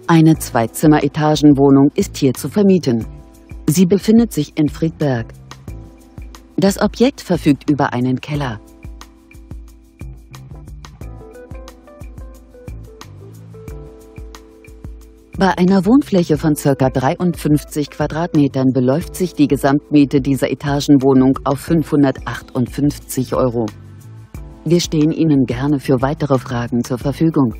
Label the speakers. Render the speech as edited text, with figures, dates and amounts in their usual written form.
Speaker 1: Eine Zweizimmer-Etagenwohnung ist hier zu vermieten. Sie befindet sich in Friedberg. Das Objekt verfügt über einen Keller. Bei einer Wohnfläche von ca. 53 Quadratmetern beläuft sich die Gesamtmiete dieser Etagenwohnung auf 558 €. Wir stehen Ihnen gerne für weitere Fragen zur Verfügung.